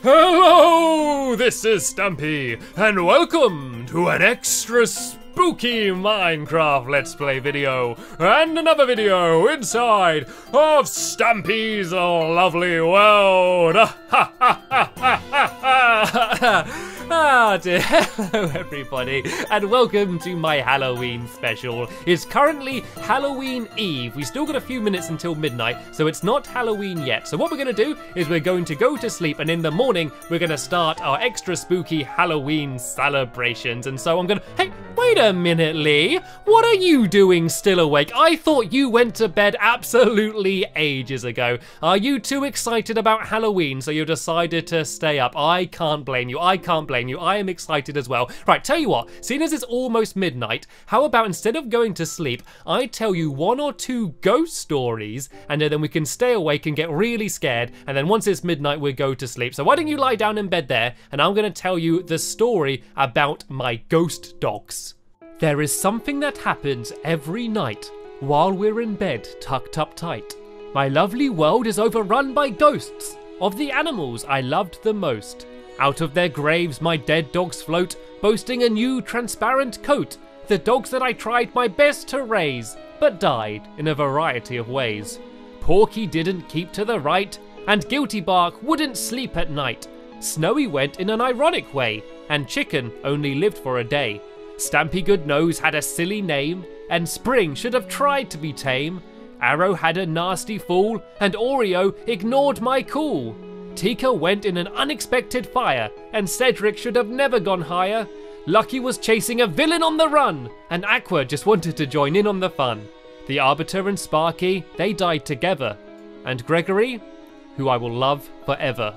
Hello, this is Stampy, and welcome to an extra spooky Minecraft Let's Play video, and another video inside of Stampy's lovely world. Ah dear, hello everybody, and welcome to my Halloween special. It's currently Halloween Eve. We still got a few minutes until midnight, so it's not Halloween yet. So what we're going to do is we're going to go to sleep, and in the morning we're going to start our extra spooky Halloween celebrations. And so I'm going to... Hey, wait a minute, Lee. What are you doing still awake? I thought you went to bed absolutely ages ago. Are you too excited about Halloween so you decided to stay up? I can't blame you. I can't blame you. I am excited as well. Right, tell you what, seeing as it's almost midnight, how about instead of going to sleep, I tell you one or two ghost stories, and then we can stay awake and get really scared, and then once it's midnight, we go to sleep. So why don't you lie down in bed there, and I'm going to tell you the story about my ghost dogs. There is something that happens every night while we're in bed tucked up tight. My lovely world is overrun by ghosts of the animals I loved the most. Out of their graves my dead dogs float, boasting a new transparent coat. The dogs that I tried my best to raise, but died in a variety of ways. Porky didn't keep to the right, and Guilty Bark wouldn't sleep at night. Snowy went in an ironic way, and Chicken only lived for a day. Stampy Goodnose had a silly name, and Spring should have tried to be tame. Arrow had a nasty fall, and Oreo ignored my call. Tika went in an unexpected fire, and Cedric should have never gone higher. Lucky was chasing a villain on the run, and Aqua just wanted to join in on the fun. The Arbiter and Sparky, they died together, and Gregory, who I will love forever.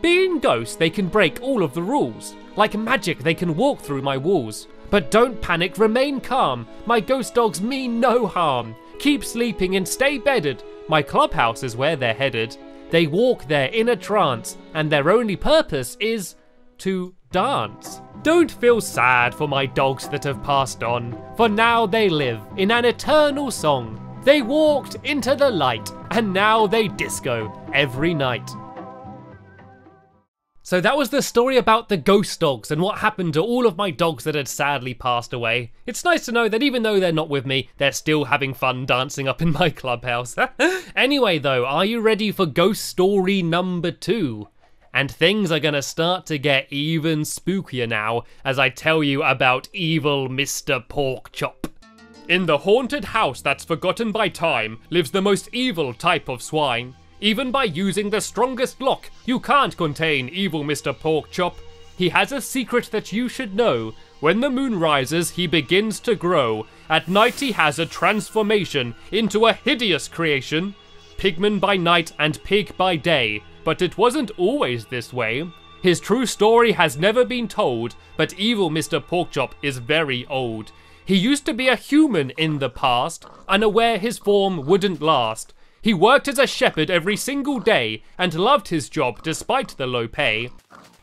Being ghosts, they can break all of the rules. Like magic, they can walk through my walls. But don't panic, remain calm. My ghost dogs mean no harm. Keep sleeping and stay bedded. My clubhouse is where they're headed. They walk there in a trance, and their only purpose is to dance. Don't feel sad for my dogs that have passed on, for now they live in an eternal song. They walked into the light, and now they disco every night. So that was the story about the ghost dogs and what happened to all of my dogs that had sadly passed away. It's nice to know that even though they're not with me, they're still having fun dancing up in my clubhouse. Anyway though, are you ready for ghost story number 2? And things are gonna start to get even spookier now as I tell you about evil Mr. Porkchop. In the haunted house that's forgotten by time lives the most evil type of swine. Even by using the strongest lock, you can't contain evil Mr. Porkchop. He has a secret that you should know. When the moon rises, he begins to grow. At night he has a transformation into a hideous creation. Pigman by night and pig by day. But it wasn't always this way. His true story has never been told, but evil Mr. Porkchop is very old. He used to be a human in the past, unaware his form wouldn't last. He worked as a shepherd every single day and loved his job despite the low pay.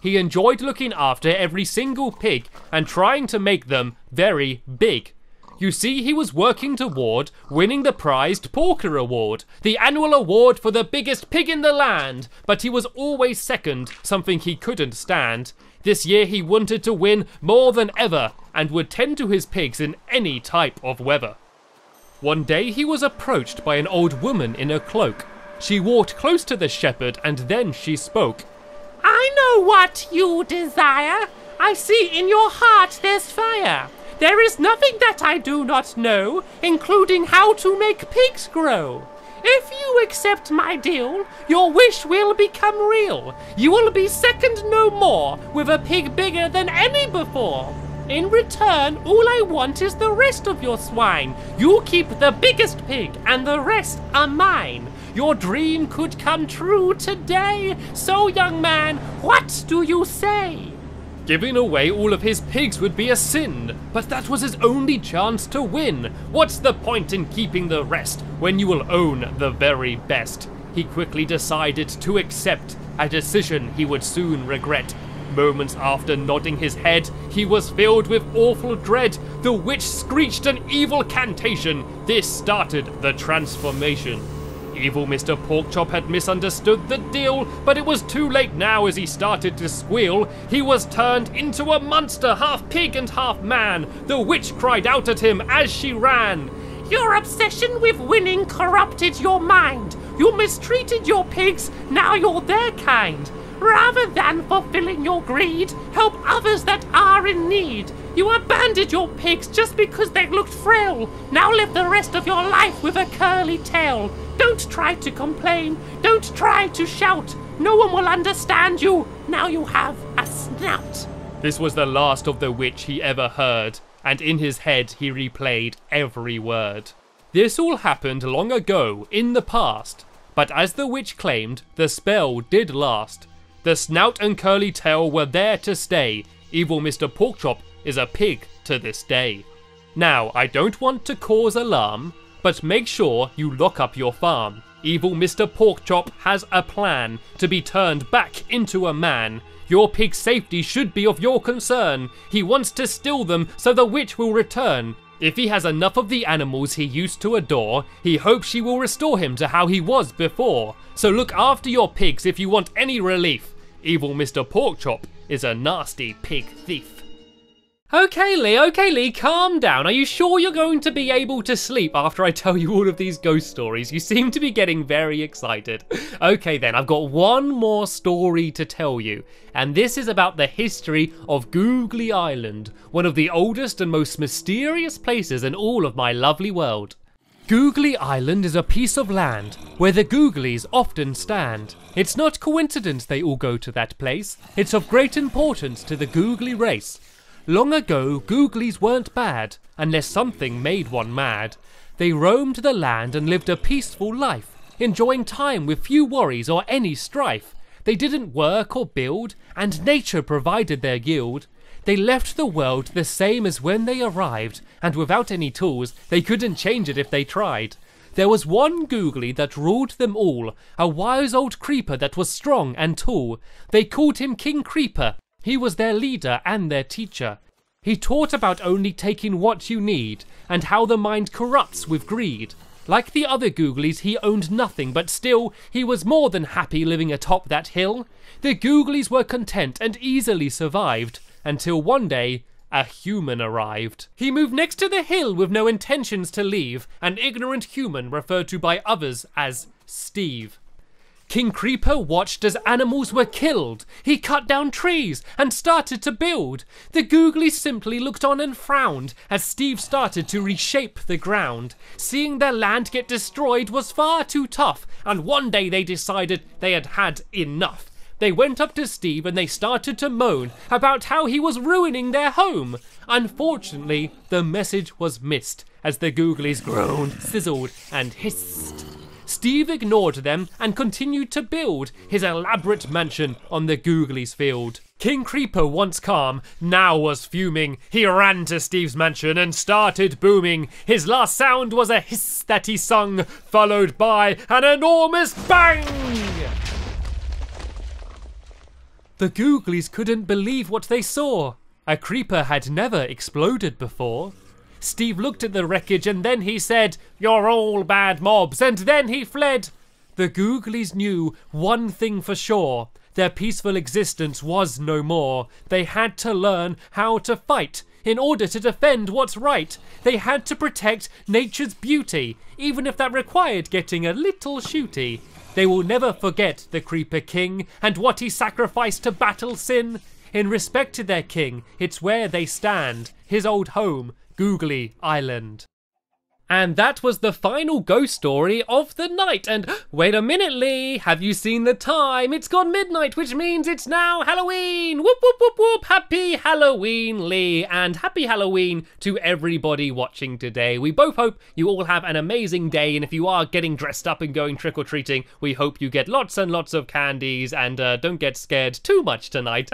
He enjoyed looking after every single pig and trying to make them very big. You see, he was working toward winning the prized Porker Award, the annual award for the biggest pig in the land, but he was always second, something he couldn't stand. This year he wanted to win more than ever and would tend to his pigs in any type of weather. One day he was approached by an old woman in a cloak. She walked close to the shepherd and then she spoke. I know what you desire. I see in your heart there's fire. There is nothing that I do not know, including how to make pigs grow. If you accept my deal, your wish will become real. You will be second no more, with a pig bigger than any before. In return, all I want is the rest of your swine. You keep the biggest pig, and the rest are mine. Your dream could come true today. So, young man, what do you say? Giving away all of his pigs would be a sin, but that was his only chance to win. What's the point in keeping the rest when you will own the very best? He quickly decided to accept a decision he would soon regret. Moments after nodding his head, he was filled with awful dread. The witch screeched an evil cantation. This started the transformation. Evil Mr. Porkchop had misunderstood the deal, but it was too late now as he started to squeal. He was turned into a monster, half pig and half man. The witch cried out at him as she ran. Your obsession with winning corrupted your mind. You mistreated your pigs, now you're their kind. Rather than fulfilling your greed, help others that are in need. You abandoned your pigs just because they looked frail. Now live the rest of your life with a curly tail. Don't try to complain, don't try to shout. No one will understand you, now you have a snout. This was the last of the witch he ever heard, and in his head he replayed every word. This all happened long ago, in the past, but as the witch claimed, the spell did last. The snout and curly tail were there to stay. Evil Mr. Porkchop is a pig to this day. Now, I don't want to cause alarm, but make sure you lock up your farm. Evil Mr. Porkchop has a plan to be turned back into a man. Your pig's safety should be of your concern. He wants to steal them so the witch will return. If he has enough of the animals he used to adore, he hopes she will restore him to how he was before. So look after your pigs if you want any relief. Evil Mr. Porkchop is a nasty pig thief. Okay, Lee, calm down. Are you sure you're going to be able to sleep after I tell you all of these ghost stories? You seem to be getting very excited. Okay then, I've got one more story to tell you, and this is about the history of Googly Island, one of the oldest and most mysterious places in all of my lovely world. Googly Island is a piece of land where the Googlies often stand. It's not coincidence they all go to that place. It's of great importance to the Googly race. Long ago, Googlies weren't bad, unless something made one mad. They roamed the land and lived a peaceful life, enjoying time with few worries or any strife. They didn't work or build, and nature provided their yield. They left the world the same as when they arrived, and without any tools, they couldn't change it if they tried. There was one Googly that ruled them all, a wise old creeper that was strong and tall. They called him King Creeper. He was their leader and their teacher. He taught about only taking what you need, and how the mind corrupts with greed. Like the other Googlies, he owned nothing, but still, he was more than happy living atop that hill. The Googlies were content and easily survived, until one day, a human arrived. He moved next to the hill with no intentions to leave, an ignorant human referred to by others as Steve. King Creeper watched as animals were killed. He cut down trees and started to build. The Googlies simply looked on and frowned as Steve started to reshape the ground. Seeing their land get destroyed was far too tough, and one day they decided they had had enough. They went up to Steve and they started to moan about how he was ruining their home. Unfortunately, the message was missed as the Googlies groaned, sizzled, and hissed. Steve ignored them and continued to build his elaborate mansion on the Googlies' field. King Creeper, once calm, now was fuming. He ran to Steve's mansion and started booming. His last sound was a hiss that he sung, followed by an enormous bang! The Googlies couldn't believe what they saw. A creeper had never exploded before. Steve looked at the wreckage and then he said, "You're all bad mobs," and then he fled. The Googlies knew one thing for sure. Their peaceful existence was no more. They had to learn how to fight in order to defend what's right. They had to protect nature's beauty, even if that required getting a little shooty. They will never forget the Creeper King and what he sacrificed to battle sin. In respect to their king, it's where they stand, his old home, Googly Island. And that was the final ghost story of the night. And wait a minute, Lee, have you seen the time? It's gone midnight, which means it's now Halloween. Whoop, whoop, whoop, whoop. Happy Halloween, Lee. And happy Halloween to everybody watching today. We both hope you all have an amazing day. And if you are getting dressed up and going trick-or-treating, we hope you get lots and lots of candies and don't get scared too much tonight.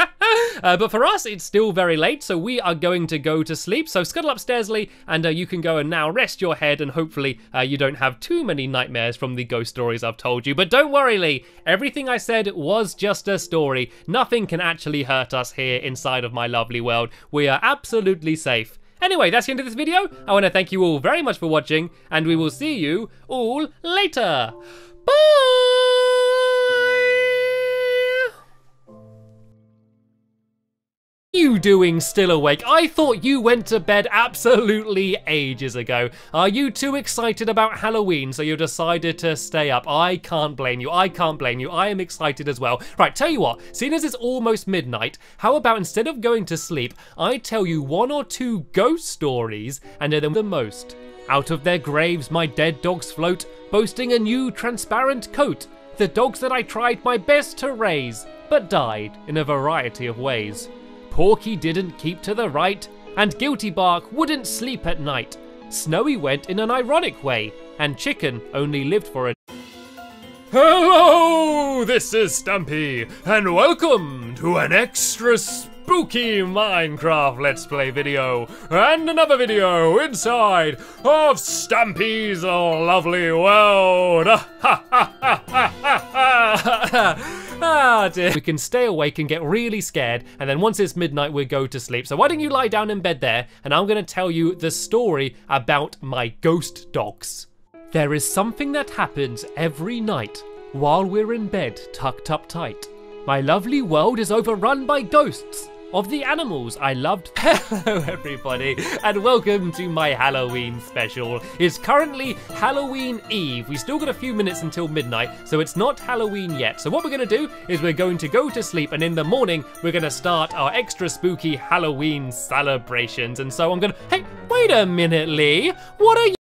But for us, it's still very late, so we are going to go to sleep. So scuttle upstairs, Lee, and you can go and now rest your head, and hopefully you don't have too many nightmares from the ghost stories I've told you. But don't worry, Lee, everything I said was just a story. Nothing can actually hurt us here inside of my lovely world. We are absolutely safe. Anyway, that's the end of this video. I want to thank you all very much for watching, and we will see you all later. You doing still awake? I thought you went to bed absolutely ages ago. Are you too excited about Halloween so you decided to stay up? I can't blame you. I can't blame you. I am excited as well. Right, tell you what, seeing as it's almost midnight, how about instead of going to sleep, I tell you 1 or 2 ghost stories and they're the most. Out of their graves my dead dogs float, boasting a new transparent coat. The dogs that I tried my best to raise, but died in a variety of ways. Porky didn't keep to the right, and Guilty Bark wouldn't sleep at night. Snowy went in an ironic way, and Chicken only lived for a... Hello, this is Stampy, and welcome to an extra spooky Minecraft Let's Play video, and another video inside of Stampy's lovely world. Ah dear. We can stay awake and get really scared, and then once it's midnight we go to sleep. So why don't you lie down in bed there, and I'm gonna tell you the story about my ghost dogs. There is something that happens every night while we're in bed tucked up tight. My lovely world is overrun by ghosts of the animals I loved. Hello everybody, and welcome to my Halloween special. It's currently Halloween Eve. We still got a few minutes until midnight, so it's not Halloween yet. So what we're gonna do is we're going to go to sleep, and in the morning, we're gonna start our extra spooky Halloween celebrations. And so I'm gonna, hey, wait a minute, Lee. What are you